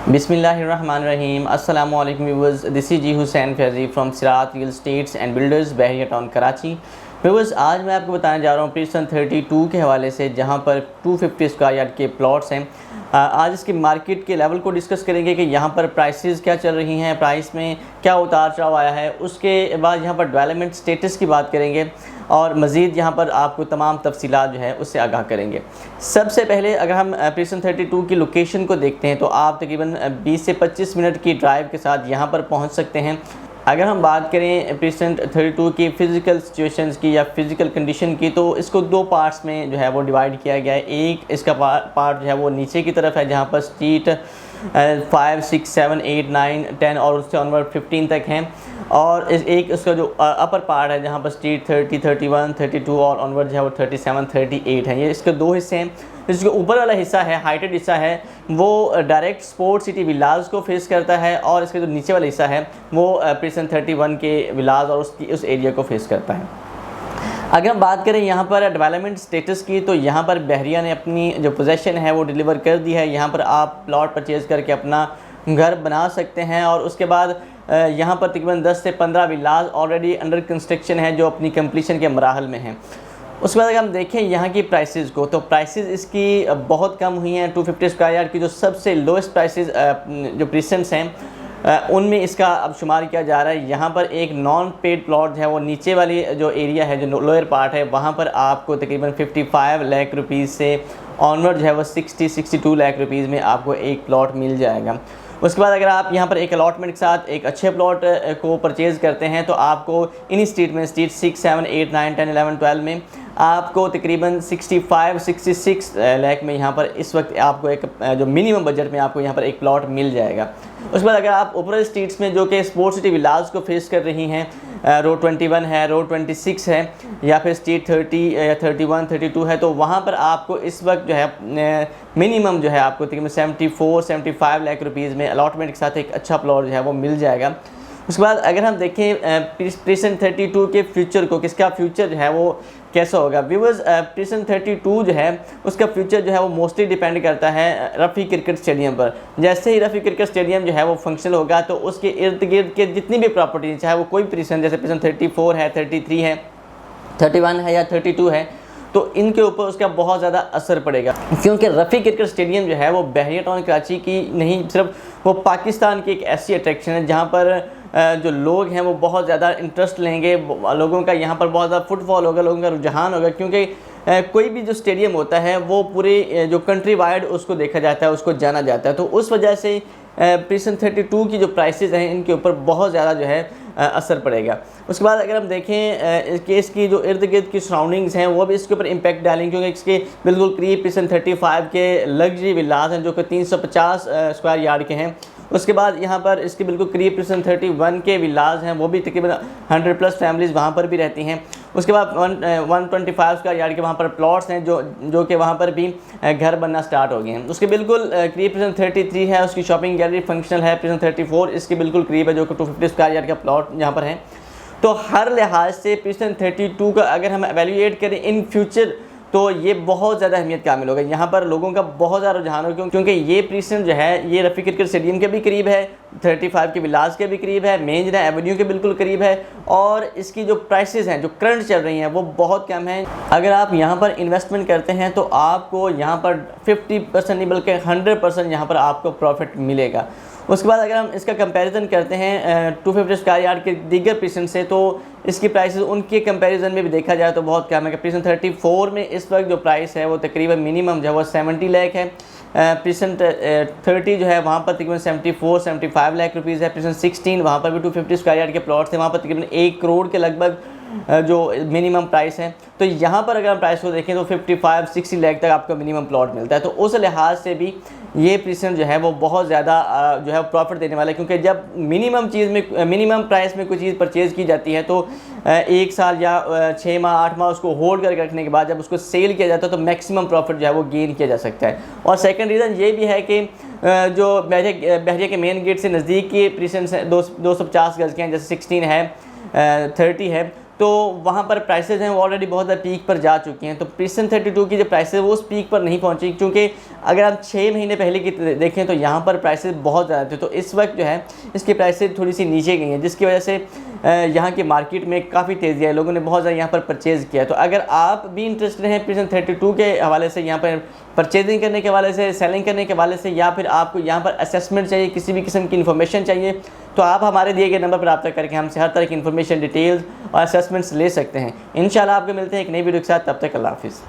बिस्मिल्लाहिर्रहमानिर्रहीम। अस्सलामु अलैकुम viewers, this is G Hussain Faizi from Sirat real estates and builders, Bahria town, Karachi. Viewers, आज मैं आपको बताने जा रहा हूँ प्रीसन 32 के हवाले से, जहाँ पर 250 स्क्वायर यार्ड के प्लॉट्स हैं। आज इसकी मार्केट के लेवल को डिस्कस करेंगे कि यहाँ पर प्राइसेस क्या चल रही हैं, प्राइस में क्या उतार चढ़ाव आया है। उसके बाद यहाँ पर डेवलपमेंट स्टेटस की बात करेंगे और मज़ीद यहाँ पर आपको तमाम तफसीलात जो है उससे आगाह करेंगे। सबसे पहले अगर हम प्रीसन 32 की लोकेशन को देखते हैं तो आप तकरीबन 20 से 25 मिनट की ड्राइव के साथ यहाँ पर पहुँच सकते हैं। अगर हम बात करें प्रीसन 32 की फ़िज़िकल सिचुएशंस की या फ़िज़िकल कंडीशन की, तो इसको दो पार्ट्स में जो है वो डिवाइड किया गया है। एक इसका पार्ट जो है वो नीचे की तरफ है, जहाँ पर स्ट्रीट 5, 6, 7, 8, 9, 10 और उससे ऑनवर्ड 15 तक हैं। और एक उसका जो अपर पार्ट है, जहाँ पर स्ट्रीट 30, 31, 32 और ऑनवर्ड जो है वो 37, 38 हैं। ये इसके दो हिस्से हैं। जिसके ऊपर वाला हिस्सा है, हाइटेड हिस्सा है, वो डायरेक्ट स्पोर्ट्स सिटी विलाज को फेस करता है, और इसके जो नीचे वाला हिस्सा है वो प्रीसन 31 के विलाज और उस एरिया को फेस करता है। अगर हम बात करें यहाँ पर डेवलपमेंट स्टेटस की, तो यहाँ पर बहरिया ने अपनी जो पोजेसन है वो डिलीवर कर दी है। यहाँ पर आप प्लॉट परचेज़ करके अपना घर बना सकते हैं, और उसके बाद यहाँ पर तकरीबन 10 से 15 विलाज ऑलरेडी अंडर कंस्ट्रक्शन है जो अपनी कंप्लीशन के मराहल में हैं। उसके बाद अगर हम देखें यहाँ की प्राइसेस को, तो प्राइसेस इसकी बहुत कम हुई हैं। 250 स्क्वायर यार्ड की जो सबसे लोएस्ट प्राइसेस जो प्रीसेंट्स हैं उनमें इसका अब शुमार किया जा रहा है। यहाँ पर एक नॉन पेड प्लॉट है, वो नीचे वाली जो एरिया है, जो लोअर पार्ट है, वहाँ पर आपको तकरीबन 55 लाख रुपीज़ से ऑनवर्ड जो है वो 60-62 लाख रुपीज़ में आपको एक प्लॉट मिल जाएगा। उसके बाद अगर आप यहाँ पर एक अलॉटमेंट के साथ एक अच्छे प्लॉट को परचेज़ करते हैं, तो आपको इन स्ट्रीट में, स्ट्रीट 6, 7, 8, 9, 10, 11, 12 में आपको तकरीबन 65-66 लाख में यहाँ पर इस वक्त आपको एक जो मिनिमम बजट में आपको यहाँ पर एक प्लॉट मिल जाएगा। उसके बाद अगर आप ऊपर स्ट्रीट्स में जो कि स्पोर्ट्स सिटी विलाज को फेस कर रही हैं, रोड 21 है, रोड 26 है, या फिर स्ट्रीट 30 या 31, 32 है, तो वहाँ पर आपको इस वक्त जो है मिनिमम जो है आपको तकरीबन 74-75 लाख रुपीज़ में अलॉटमेंट के साथ एक अच्छा प्लॉट जो है वो मिल जाएगा। उसके बाद अगर हम देखें प्रीसन 32 के फ्यूचर को, किसका फ्यूचर जो है वो कैसा होगा। व्यूअर्स, प्रीसन 32 जो है उसका फ्यूचर जो है वो मोस्टली डिपेंड करता है रफ़ी क्रिकेट स्टेडियम पर। जैसे ही रफ़ी क्रिकेट स्टेडियम जो है वो फंक्शनल होगा, तो उसके इर्द गिर्द के जितनी भी प्रॉपर्टी, चाहे वो कोई प्रीसन, जैसे प्रीसन 34 है, 33 है, 31 है या 32 है, तो इनके ऊपर उसका बहुत ज़्यादा असर पड़ेगा। क्योंकि रफ़ी क्रिकेट स्टेडियम जो है वो बहरिया टाउन कराची की नहीं, सिर्फ वो पाकिस्तान की एक ऐसी अट्रैक्शन है जहाँ पर जो लोग हैं वो बहुत ज़्यादा इंटरेस्ट लेंगे। लोगों का यहाँ पर बहुत ज़्यादा फुटफॉल होगा, लोगों का रुझान होगा, क्योंकि कोई भी जो स्टेडियम होता है वो पूरे जो कंट्री वाइड उसको देखा जाता है, उसको जाना जाता है। तो उस वजह से प्रीसन 32 की जो प्राइसेस हैं इनके ऊपर बहुत ज़्यादा जो है असर पड़ेगा। उसके बाद अगर हम देखें कि इसकी जो इर्द गिर्द की सराउंडिंग्स हैं वो भी इसके ऊपर इम्पैक्ट डालेंगे, क्योंकि इसके बिल्कुल करीब प्रीसन 35 के लग्जरी विलास हैं जो कि 350 स्क्वायर यार्ड के हैं। उसके बाद यहाँ पर इसके बिल्कुल करीब प्रीसन 31 के विलाज हैं, वो भी तकरीबन 100+ फैमिलीज़ वहाँ पर भी रहती हैं। उसके बाद 125 स्क्वायर यार्ड के वहाँ पर प्लॉट्स हैं जो कि वहाँ पर भी घर बनना स्टार्ट हो गए हैं। उसके बिल्कुल करीब प्रीसन 33 है, उसकी शॉपिंग गैलरी फंक्शनल है। प्रीसन 34 इसके बिल्कुल करीब है, जो कि 250 स्क्वायर यार्ड का प्लॉट यहाँ पर है। तो हर लिहाज से प्रीसन 32 का अगर हम एवेल्यूएट करें इन फ्यूचर, तो ये बहुत ज़्यादा अहमियत कामिल होगा। यहाँ पर लोगों का बहुत ज़्यादा रुझान होगा, क्योंकि ये प्रीसन जो है ये रफ़ी क्रिकेट स्टेडियम के भी करीब है, 35 के विलास के भी करीब है, मेन जना एवेन्यू के बिल्कुल करीब है, और इसकी जो प्राइसेस हैं जो करंट चल रही हैं वो बहुत कम हैं। अगर आप यहाँ पर इन्वेस्टमेंट करते हैं तो आपको यहाँ पर 50% नहीं बल्कि 100% यहाँ पर आपको प्रॉफिट मिलेगा। उसके बाद अगर हम इसका कंपैरिजन करते हैं 250 स्क्वायर यार्ड के दीगर प्रीसन से, तो इसकी प्राइसेस उनके कंपैरिजन में भी देखा जाए तो बहुत कम है। प्रीसन 34 में इस वक्त जो प्राइस है वो तकरीबन मिनिमम जो है वो 70 लाख है। प्रीसन 30 जो है वहाँ पर तकरीबन 74-75 लाख रुपीज़ है। प्रीसन 16 वहाँ पर भी 250 स्क्वायर यार्ड के प्लॉट थे, वहाँ पर तकरीबन 1 करोड़ के लगभग जो मिनिमम प्राइस है। तो यहाँ पर अगर हम प्राइस को देखें तो 55-60 लाख तक आपको मिनिमम प्लॉट मिलता है। तो उस लिहाज से भी ये प्रीसन जो है वो बहुत ज़्यादा जो है प्रॉफिट देने वाला है, क्योंकि जब मिनिमम प्राइस में कोई चीज़ परचेज़ की जाती है तो 1 साल या 6 माह 8 माह उसको होल्ड करके रखने के बाद जब उसको सेल किया जाता है तो मैक्सिमम प्रॉफिट जो है वो गेन किया जा सकता है। और सेकंड रीज़न ये भी है कि जो बहरिया के मेन गेट से नज़दीक के प्रीसन 250 गज़ के हैं, जैसे 16 है, 30 है, तो वहाँ पर प्राइसेस हैं वो ऑलरेडी बहुत ज़्यादा पीक पर जा चुकी हैं। तो प्रिस्टन 32 की जो प्राइस है वो उस पीक पर नहीं पहुँची, क्योंकि अगर आप 6 महीने पहले की देखें तो यहाँ पर प्राइसेस बहुत ज़्यादा थे। तो इस वक्त जो है इसकी प्राइसेस थोड़ी सी नीचे गई हैं, जिसकी वजह से यहाँ की मार्केट में काफ़ी तेज़ी है, लोगों ने बहुत ज़्यादा यहाँ पर परचेज़ किया है। तो अगर आप भी इंटरेस्टेड हैं प्रिज्म 32 के हवाले से, यहाँ पर परचेजिंग करने के हवाले से, सेलिंग करने के हवाले से, या फिर आपको यहाँ पर असेसमेंट चाहिए, किसी भी किस्म की इन्फॉर्मेशन चाहिए, तो आप हमारे दिए गए नंबर पर रब्ता करके हमसे हर तरह की इन्फॉर्मेशन, डिटेल्स और असेसमेंट्स ले सकते हैं। इंशाल्लाह आपको मिलते हैं एक नई वीडियो के साथ, तब तक अल्लाह हाफिज़।